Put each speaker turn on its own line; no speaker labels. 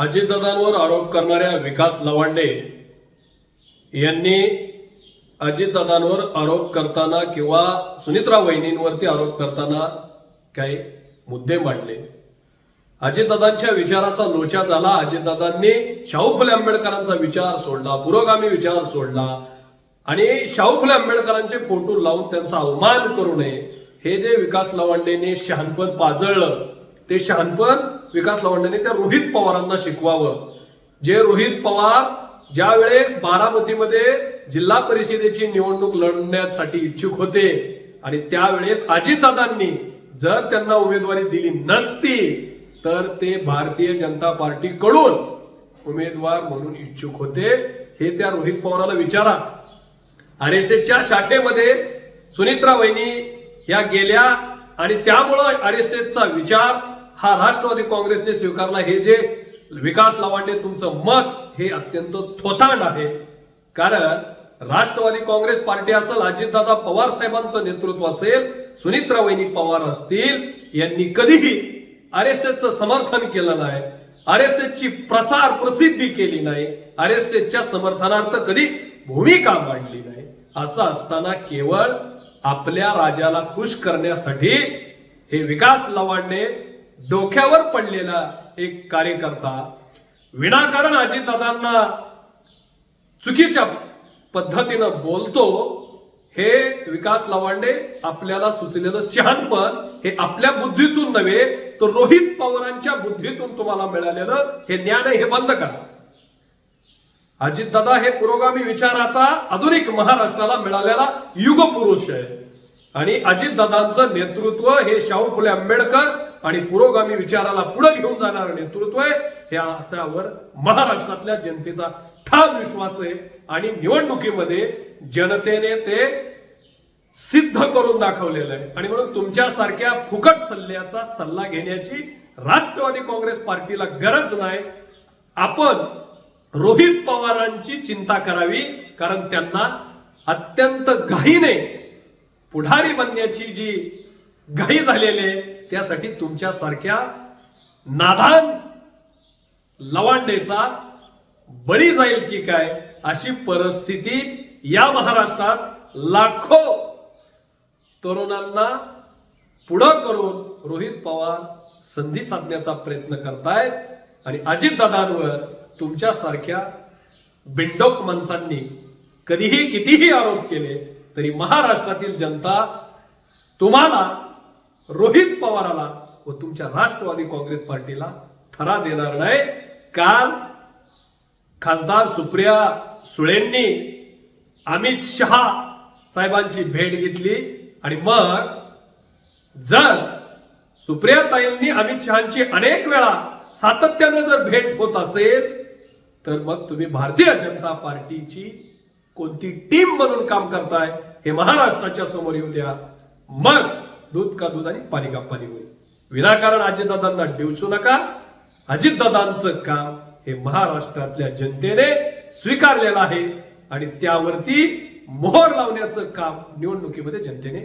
अजितदादांवर आरोप करणाऱ्या विकास लवांडे यांनी अजितदादांवर आरोप करताना किंवा सुनित्रा वहिनींवरती आरोप करताना काही मुद्दे मांडले. अजितदादांच्या विचाराचा लोचा झाला. अजितदादांनी शाहू फुले आंबेडकरांचा विचार सोडला, पुरोगामी विचार सोडला आणि शाहू फुले आंबेडकरांचे फोटो लावून त्यांचा अवमान करू नये हे जे विकास लवांडेने शहाणपण पाजळलं ते शहाणपण विकास लवांडेने त्या रोहित पवारांना शिकवावं. जे रोहित पवार ज्या वेळेस बारामतीमध्ये जिल्हा परिषदेची निवडणूक लढण्यासाठी इच्छुक होते आणि त्यावेळेस अजितदादांनी जर त्यांना उमेदवारी दिली नसती तर ते भारतीय जनता पार्टीकडून उमेदवार म्हणून इच्छुक होते हे त्या रोहित पवाराला विचारा. आरएसएसच्या शाखेमध्ये सुनित्रा वहिनी या गेल्या आणि त्यामुळे आरएसएसचा विचार हा राष्ट्रवादी काँग्रेसने स्वीकारला. हे जे विकास लवांडे तुमचं मत हे अत्यंत थोतांड आहे. कारण राष्ट्रवादी काँग्रेस पार्टी असेल, अजितदादा पवार साहेबांचं नेतृत्व असेल, सुनित्रा वहिनी पवार असतील, यांनी कधीही आरएसएसचं समर्थन केलं नाही, आरएसएसची प्रसार प्रसिद्धी केली नाही, आरएसएसच्या समर्थनार्थ कधी भूमिका मांडली नाही. असं असताना केवळ आपल्या राजाला खुश करण्यासाठी हे विकास लवांडे डोक्यावर पडलेला एक कार्यकर्ता विनाकारण अजितदादांना चुकीच्या पद्धतीनं बोलतो. हे विकास लवांडे आपल्याला सुचलेलं शहाणपण हे आपल्या बुद्धीतून नव्हे तर रोहित पवारांच्या बुद्धीतून तुम्हाला मिळालेलं हे ज्ञान हे बंद करा. अजितदादा हे पुरोगामी विचाराचा आधुनिक महाराष्ट्राला मिळालेला युगपुरुष आहे आणि अजितदादांचं नेतृत्व हे शाहू फुले आंबेडकर आणि पुरोगामी विचाराला पुढे घेऊन जाणारं नेतृत्व आहे. याच्यावर महाराष्ट्रातल्या जनतेचा ठाम विश्वास आहे आणि निवडणुकीमध्ये जनतेने ते सिद्ध करून दाखवलेलं आहे. आणि म्हणून तुमच्यासारख्या फुकट सल्ल्याचा सल्ला घेण्याची राष्ट्रवादी काँग्रेस पार्टीला गरज नाही. आपण रोहित पवारांची चिंता करावी कारण त्यांना अत्यंत घाईने पुढारी बनण्याची जी घाई झालेली आहे त्यासाठी तुमच्यासारख्या नादान लवांडेचा बळी जाईल की काय अशी परिस्थिती या महाराष्ट्रात लाखो तरुणांना पुढं करून रोहित पवार संधी साधण्याचा प्रयत्न करतायत. आणि अजितदादांवर तुमच्यासारख्या बिंडोक माणसांनी कधीही कितीही आरोप केले तरी महाराष्ट्रातील जनता तुम्हाला, रोहित पवाराला व तुमच्या राष्ट्रवादी काँग्रेस पार्टीला थरा देणार नाही. काल खासदार सुप्रिया सुळेंनी अमित शहा साहेबांची भेट घेतली आणि मग जर सुप्रियाताईंनी अमित शहांची अनेक वेळा सातत्याने जर भेट होत असेल तर मग तुम्ही भारतीय जनता पार्टीची कोणती टीम म्हणून काम करताय हे महाराष्ट्राच्या समोर येऊ द्या. मग दूध का दूध आणि पाणी का पाणी होईल. विनाकारण अजितदादांना डिवचू नका. अजितदादांचं काम हे महाराष्ट्रातल्या जनतेने स्वीकारलेलं आहे आणि त्यावरती मोहर लावण्याचं काम निवडणुकीमध्ये जनतेने